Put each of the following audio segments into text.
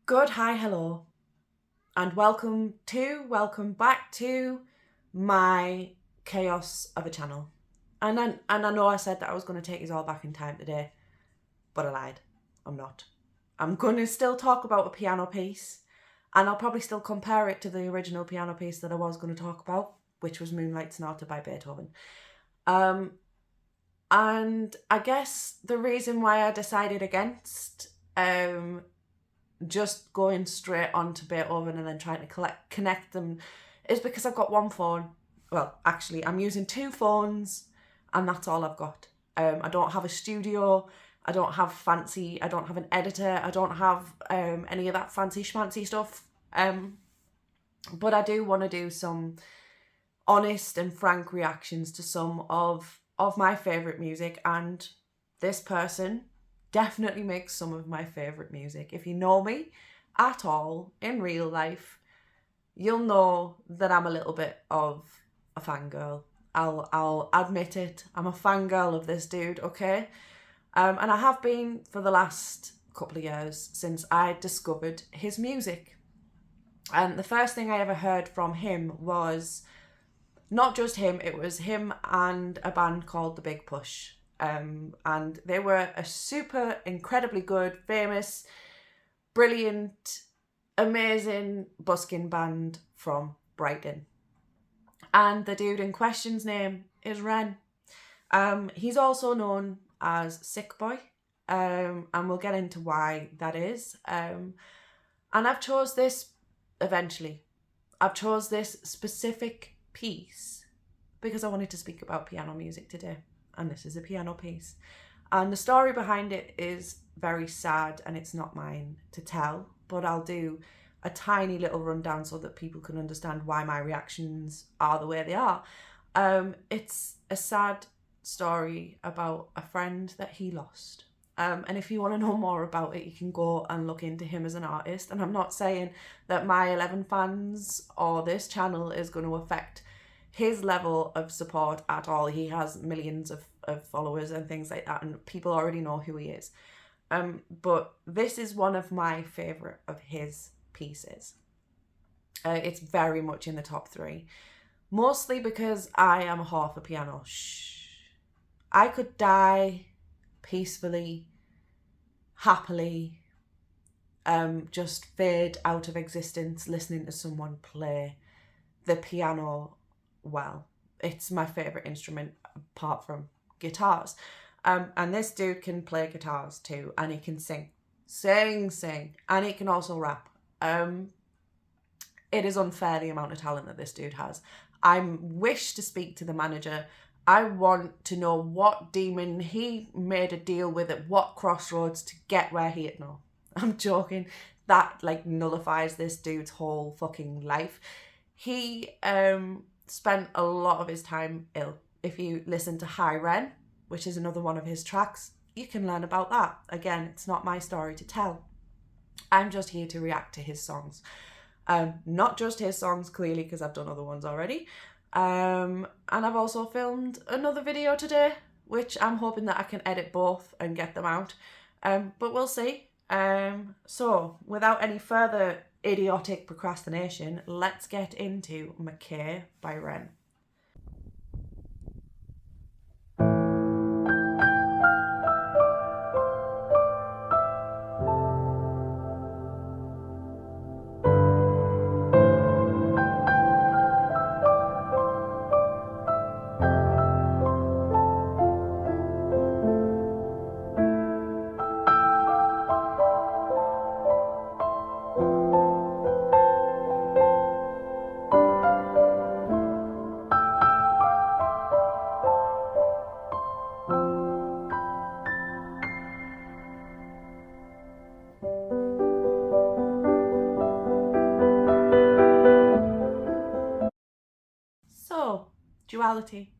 Good, hi, hello, and welcome back to my chaos of a channel. And I know I said that I was going to take us all back in time today, but I lied. I'm not. I'm going to still talk about a piano piece, and I'll probably still compare it to the original piano piece that I was going to talk about, which was Moonlight Sonata by Beethoven. And I guess the reason why I decided against just going straight on to Beethoven and then trying to connect them is because I've got one phone. Well, actually, I'm using two phones and that's all I've got. I don't have a studio. I don't have an editor. I don't have any of that fancy schmancy stuff. But I do want to do some honest and frank reactions to some of my favourite music, and this person definitely makes some of my favourite music. If you know me at all in real life, you'll know that I'm a little bit of a fangirl. I'll admit it. I'm a fangirl of this dude, okay? And I have been for the last couple of years since I discovered his music. And the first thing I ever heard from him was not just him, it was him and a band called The Big Push. And they were a super, incredibly good, famous, brilliant, amazing busking band from Brighton. And the dude in question's name is Ren. He's also known as Sick Boy, and we'll get into why that is. And I've chose this specific piece because I wanted to speak about piano music today. And this is a piano piece. And the story behind it is very sad and it's not mine to tell, but I'll do a tiny little rundown so that people can understand why my reactions are the way they are. It's a sad story about a friend that he lost. And if you want to know more about it, you can go and look into him as an artist. And I'm not saying that my 11 fans or this channel is going to affect his level of support at all. He has millions of followers and things like that, and people already know who he is. But this is one of my favourite of his pieces. It's very much in the top 3. Mostly because I am a whore for piano. I could die peacefully, happily, just fade out of existence listening to someone play the piano well. It's my favourite instrument apart from guitars. And this dude can play guitars too, and he can sing, and he can also rap. It is unfair the amount of talent that this dude has. I wish to speak to the manager. I want to know what demon he made a deal with at what crossroads to get where he is. No, I'm joking. That nullifies this dude's whole fucking life. He spent a lot of his time ill. If you listen to Hi Ren, which is another one of his tracks, you can learn about that. Again, it's not my story to tell. I'm just here to react to his songs. Not just his songs, clearly, because I've done other ones already. And I've also filmed another video today, which I'm hoping that I can edit both and get them out. But we'll see. So, without any further idiotic procrastination, let's get into Mackay by Ren. So, duality.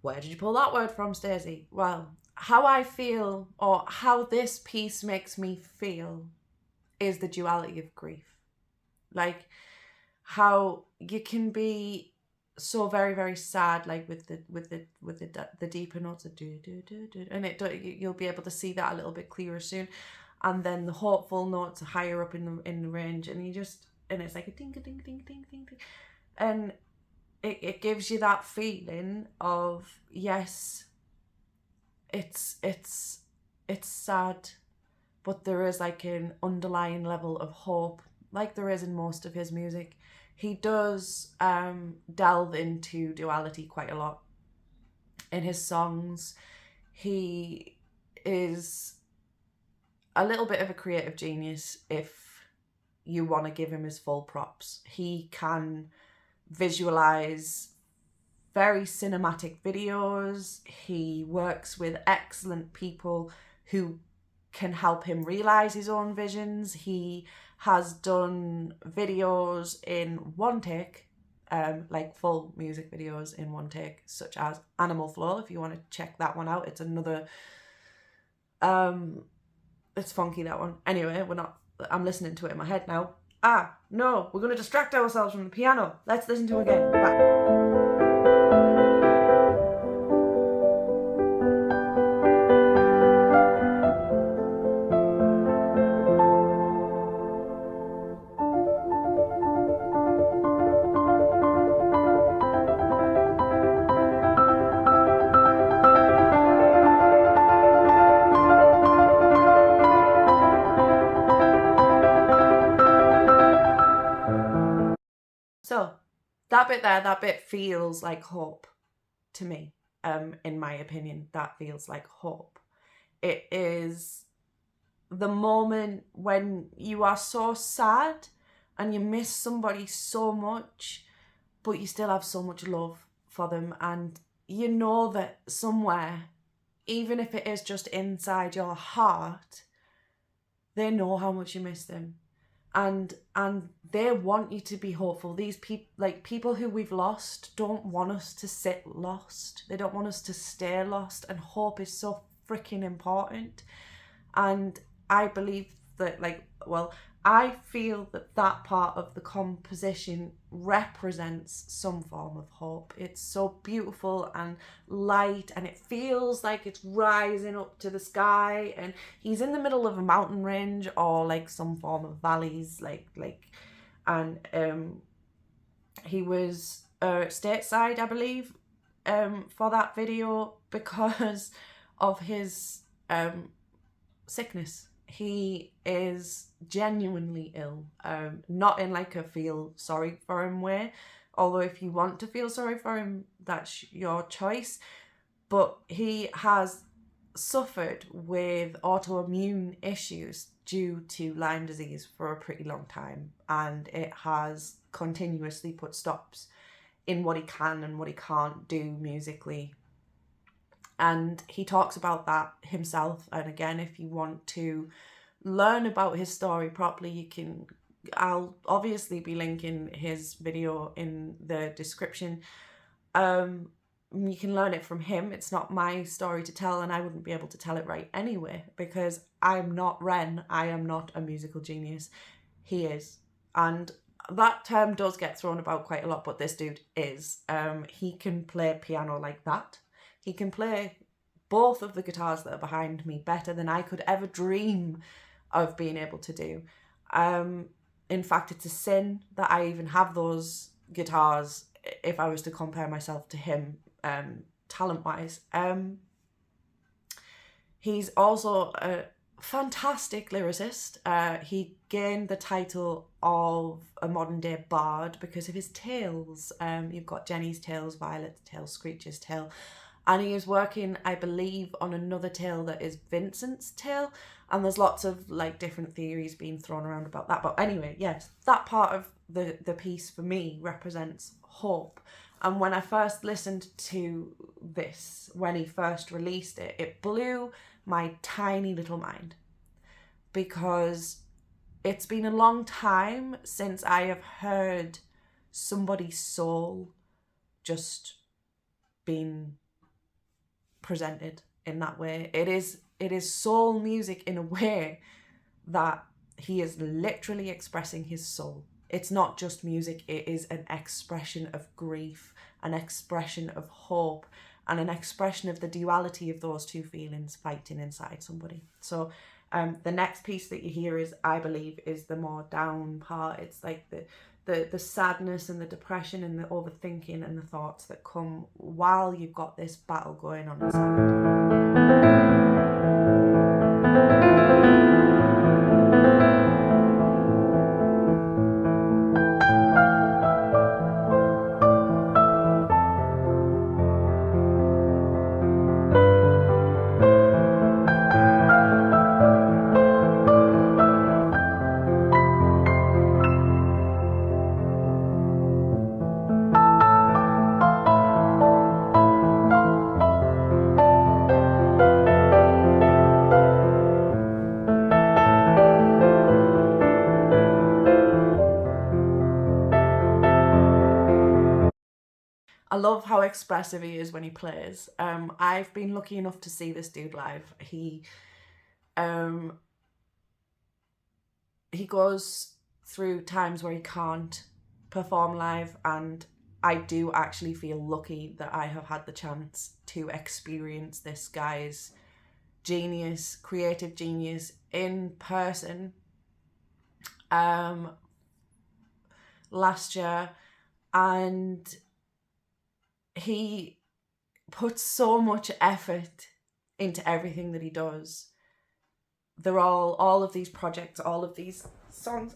Where did you pull that word from, Stacey? Well, how I feel, or how this piece makes me feel, is the duality of grief. Like how you can be so very, very sad, like with the deeper notes of do do do do, and you'll be able to see that a little bit clearer soon. and then the hopeful notes are higher up in the range, and it's like a ding, ding, ding, ding, ding, ding, and it gives you that feeling of, yes, it's sad, but there is like an underlying level of hope, like there is in most of his music. He does delve into duality quite a lot in his songs. He is a little bit of a creative genius if you want to give him his full props. He can visualize very cinematic videos. He works with excellent people who can help him realize his own visions. He has done videos in one take, like full music videos in one take, such as Animal Flow. If you want to check that one out, it's another it's funky, that one. Anyway, I'm listening to it in my head now. No, we're going to distract ourselves from the piano. Let's listen to it again. Back. So that bit there, that bit feels like hope to me. In my opinion, that feels like hope. It is the moment when you are so sad and you miss somebody so much, but you still have so much love for them, and you know that somewhere, even if it is just inside your heart, they know how much you miss them. And they want you to be hopeful. These people who we've lost don't want us to sit lost. They don't want us to stay lost. And hope is so freaking important. And I believe that, I feel that part of the composition represents some form of hope. It's so beautiful and light, and it feels like it's rising up to the sky, and he's in the middle of a mountain range or like some form of valleys, and he was stateside, I believe, for that video because of his sickness. He is genuinely ill, not in like a feel sorry for him way, although if you want to feel sorry for him, that's your choice. But he has suffered with autoimmune issues due to Lyme disease for a pretty long time, and it has continuously put stops in what he can and what he can't do musically. And he talks about that himself. And again, if you want to learn about his story properly, I'll obviously be linking his video in the description. You can learn it from him. It's not my story to tell, and I wouldn't be able to tell it right anyway, because I'm not Ren. I am not a musical genius. He is. And that term does get thrown about quite a lot, but this dude is. He can play piano like that. He can play both of the guitars that are behind me better than I could ever dream of being able to do. In fact, it's a sin that I even have those guitars if I was to compare myself to him, talent-wise. He's also a fantastic lyricist. He gained the title of a modern-day bard because of his tales. You've got Jenny's tales, Violet's tale, Screech's tale. And he is working, I believe, on another tale that is Vincent's tale. And there's lots of different theories being thrown around about that. But anyway, yes, that part of the piece for me represents hope. And when I first listened to this, when he first released it, it blew my tiny little mind. Because it's been a long time since I have heard somebody's soul just being presented in that way. It is soul music in a way that he is literally expressing his soul. It's not just music, it is an expression of grief, an expression of hope, and an expression of the duality of those two feelings fighting inside somebody. So The next piece that you hear is, I believe, is the more down part. It's like the sadness and the depression and the overthinking and the thoughts that come while you've got this battle going on inside. I love how expressive he is when he plays. I've been lucky enough to see this dude live. He goes through times where he can't perform live, and I do actually feel lucky that I have had the chance to experience this guy's genius, creative genius in person last year, and he puts so much effort into everything that he does. They're all of these projects, all of these songs,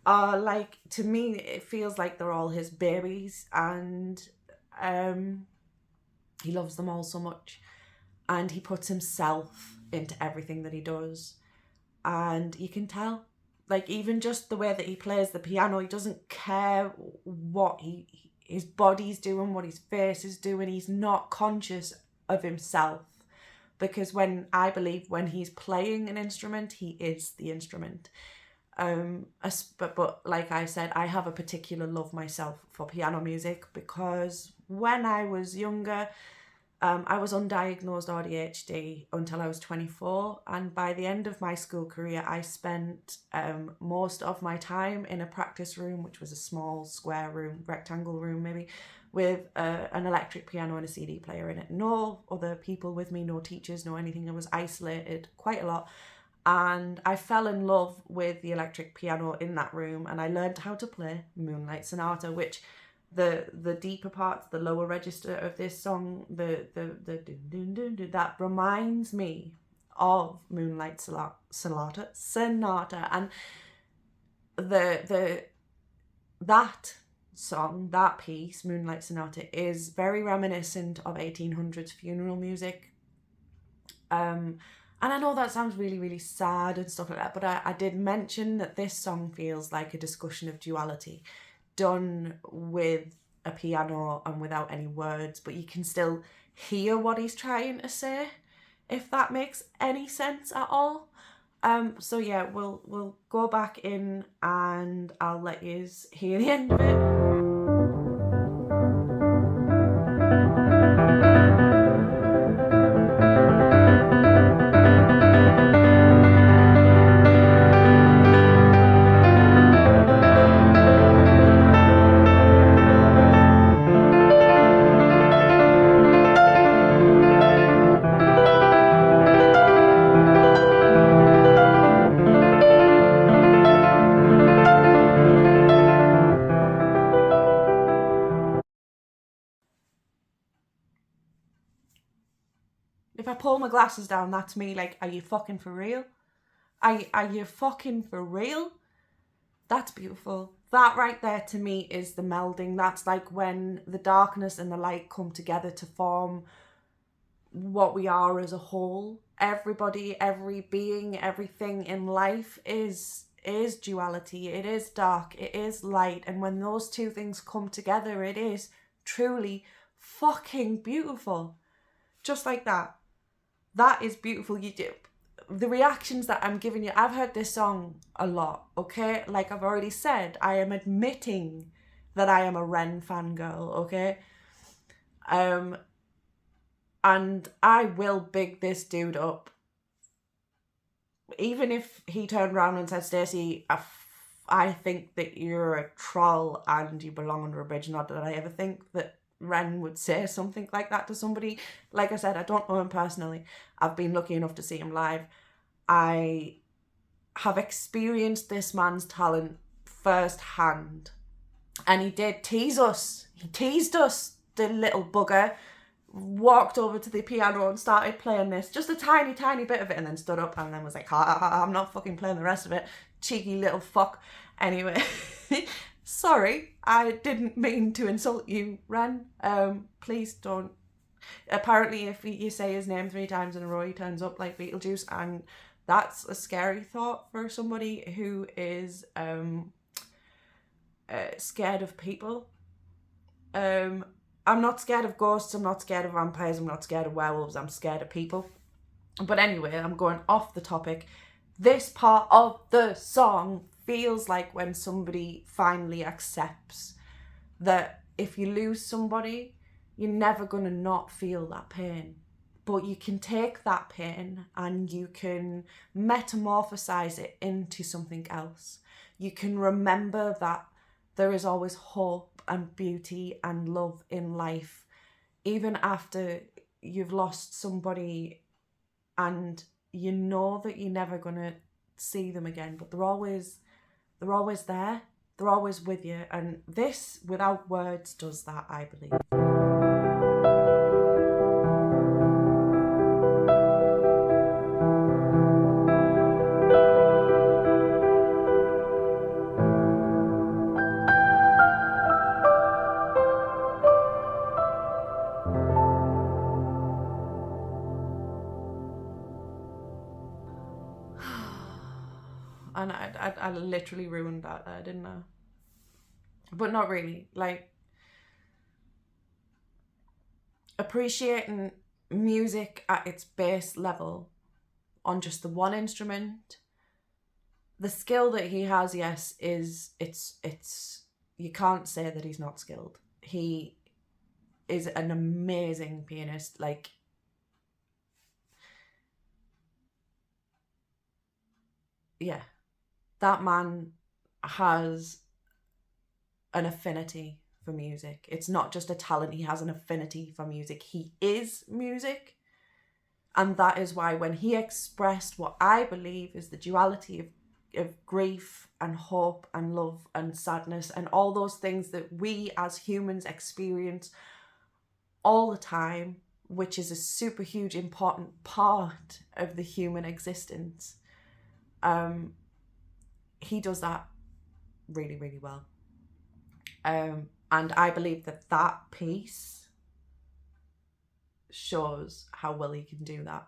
are like, to me, it feels like they're all his babies, and he loves them all so much, and he puts himself into everything that he does, and you can tell, like, even just the way that he plays the piano, he doesn't care what his body's doing, what his face is doing. He's not conscious of himself, because I believe when he's playing an instrument, he is the instrument. But like I said, I have a particular love myself for piano music, because when I was younger, I was undiagnosed ADHD until I was 24, and by the end of my school career, I spent most of my time in a practice room, which was a small square room, rectangle room maybe, with an electric piano and a CD player in it. No other people with me, no teachers, no anything. I was isolated quite a lot, and I fell in love with the electric piano in that room, and I learned how to play Moonlight Sonata, which the deeper parts, the lower register of this song, the that reminds me of Moonlight Sonata, and that song, that piece, Moonlight Sonata, is very reminiscent of 1800s funeral music. And I know that sounds really, really sad and stuff like that, but I did mention that this song feels like a discussion of duality, done with a piano and without any words, but you can still hear what he's trying to say, if that makes any sense at all. So yeah, we'll go back in and I'll let you hear the end of it. If I pull my glasses down, that's me. Like, are you fucking for real? Are you fucking for real? That's beautiful. That right there to me is the melding. That's like when the darkness and the light come together to form what we are as a whole. Everybody, every being, everything in life is duality. It is dark, it is light, and when those two things come together, it is truly fucking beautiful. Just like that. That is beautiful. You do the reactions that I'm giving you. I've heard this song a lot, okay? Like I've already said, I am admitting that I am a Ren fangirl, okay? And I will big this dude up. Even if he turned around and said, Stacey, I think that you're a troll and you belong under a bridge. Not that I ever think that Ren would say something like that to somebody. Like I said, I don't know him personally. I've been lucky enough to see him live. I have experienced this man's talent firsthand. And he did tease us. He teased us, the little bugger. Walked over to the piano and started playing this, just a tiny, tiny bit of it, and then stood up and then was like, I'm not fucking playing the rest of it. Cheeky little fuck. Anyway, sorry, I didn't mean to insult you, Ren. Please don't. Apparently, if you say his name 3 times in a row, he turns up like Beetlejuice, and that's a scary thought for somebody who is scared of people. I'm not scared of ghosts, I'm not scared of vampires, I'm not scared of werewolves, I'm scared of people. But anyway, I'm going off the topic. This part of the song feels like when somebody finally accepts that if you lose somebody, you're never going to not feel that pain. But you can take that pain and you can metamorphosize it into something else. You can remember that there is always hope and beauty and love in life, even after you've lost somebody and you know that you're never gonna see them again, but they're always there, they're always with you. And this, without words, does that, I believe. And I literally ruined that there, didn't I? But not really. Like, appreciating music at its base level on just the one instrument, the skill that he has, yes, it's you can't say that he's not skilled. He is an amazing pianist. Like, yeah, that man has an affinity for music. It's not just a talent, he has an affinity for music. He is music. And that is why when he expressed what I believe is the duality of grief and hope and love and sadness and all those things that we as humans experience all the time, which is a super huge important part of the human existence, he does that really, really well. And I believe that that piece shows how well he can do that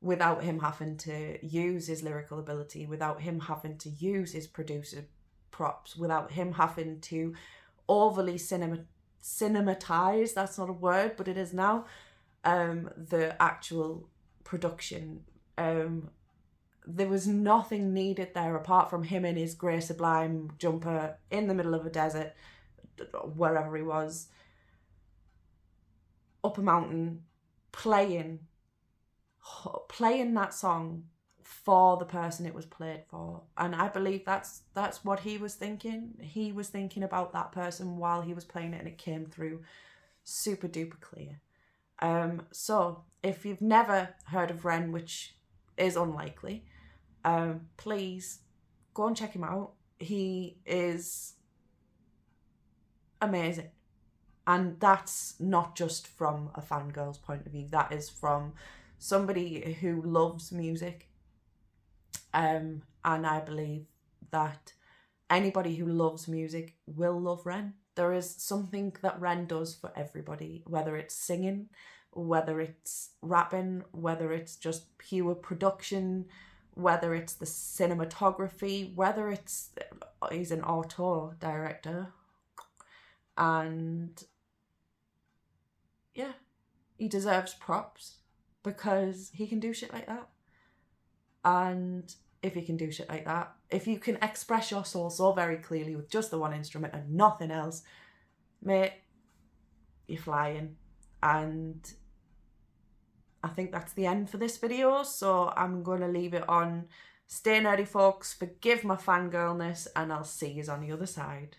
without him having to use his lyrical ability, without him having to use his producer props, without him having to overly cinematize, that's not a word, but it is now, the actual production. There was nothing needed there apart from him in his grey sublime jumper in the middle of a desert, wherever he was, up a mountain, playing that song for the person it was played for. And I believe that's what he was thinking. He was thinking about that person while he was playing it, and it came through super duper clear. So if you've never heard of Ren, which is unlikely, please go and check him out. He is amazing. And that's not just from a fangirl's point of view. That is from somebody who loves music. And I believe that anybody who loves music will love Ren. There is something that Ren does for everybody, whether it's singing, whether it's rapping, whether it's just pure production, whether it's the cinematography, whether it's he's an auteur director. And yeah, he deserves props because he can do shit like that. And if he can do shit like that, if you can express your soul so very clearly with just the one instrument and nothing else, mate, you're flying. And I think that's the end for this video, so I'm going to leave it on. Stay nerdy, folks, forgive my fangirlness, and I'll see you on the other side.